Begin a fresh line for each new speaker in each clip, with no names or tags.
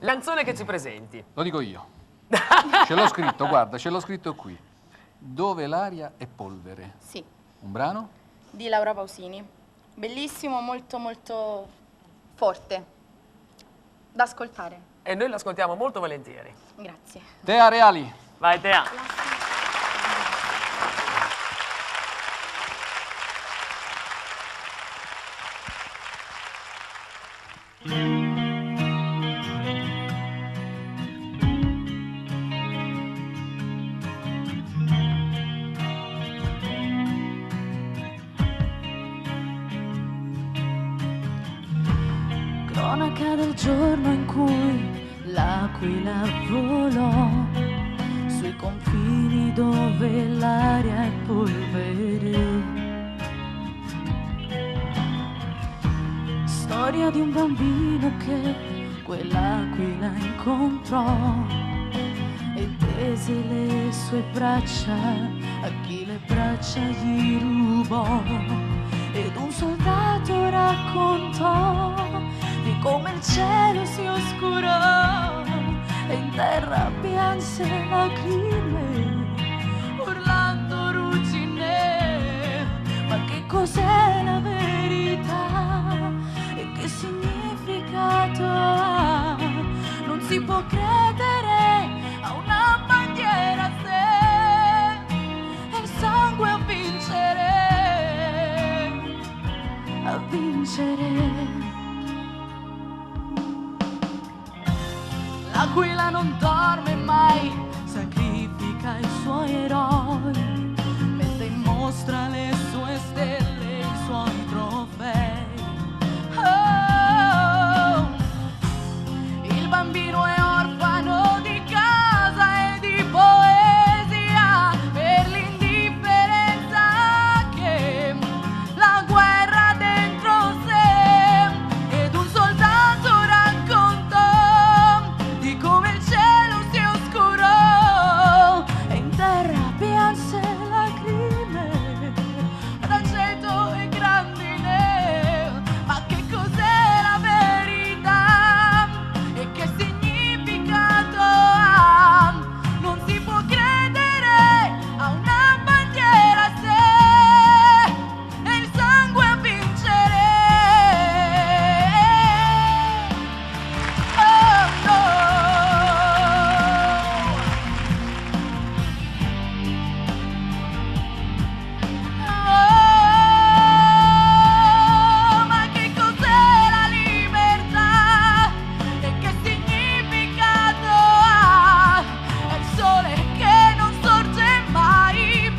Canzone che ci presenti.
Lo dico io. Ce l'ho scritto, guarda, ce l'ho scritto qui. Dove l'aria è polvere.
Sì,
Un brano?
di Laura Pausini. Bellissimo, molto molto forte. Da ascoltare.
E noi l'ascoltiamo molto volentieri.
Grazie.
Tea Reali.
Vai, Tea.
Cronaca del giorno in cui l'aquila volò sui confini dove l'aria è polvere. Storia di un bambino che quell'aquila incontrò e tese le sue braccia a chi le braccia gli rubò. Ed un soldato raccontò di come il cielo si oscurò e in terra pianse lacrime, urlando ruggine. Ma che cos'è la verità e che significato ha? Non si può credere a una bandiera a sé, è il sangue a vincere, a vincere. L'aquila non dorme mai, sacrifica i suoi eroi, mette in mostra le sue stelle, i suoi trofei. Oh, il bambino è orfano di casa e di poesia per l'indifferenza che la guerra ha dentro sé. Ed un soldato raccontò di come il cielo si oscurò e in terra pianse lacrime d'aceto e grandine. Ma che cos'è la verità e che significato ha? Non si può credere a una bandiera a sé, è il sangue a vincere. Oh no. Oh, ma che cos'è la libertà e che significato ha? È il sole che non sorge mai,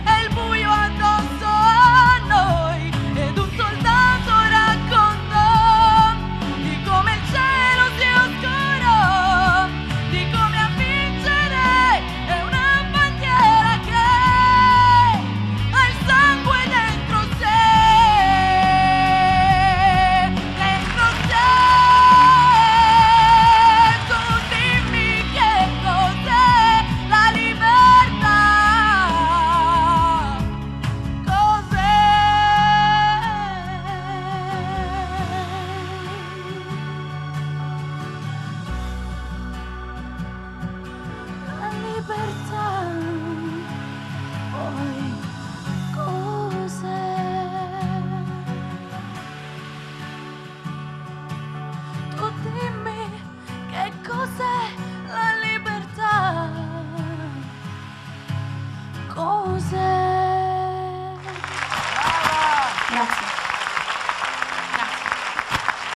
è il buio addosso a noi. Ed un soldato raccontò di come il cielo si oscurò, di come a vincere è una bandiera che ha il sangue dentro sé, dentro sé. Tu dimmi che cos'è la libertà, cos'è? La libertà, poi cos'è? Tu dimmi che cos'è la libertà, cos'è?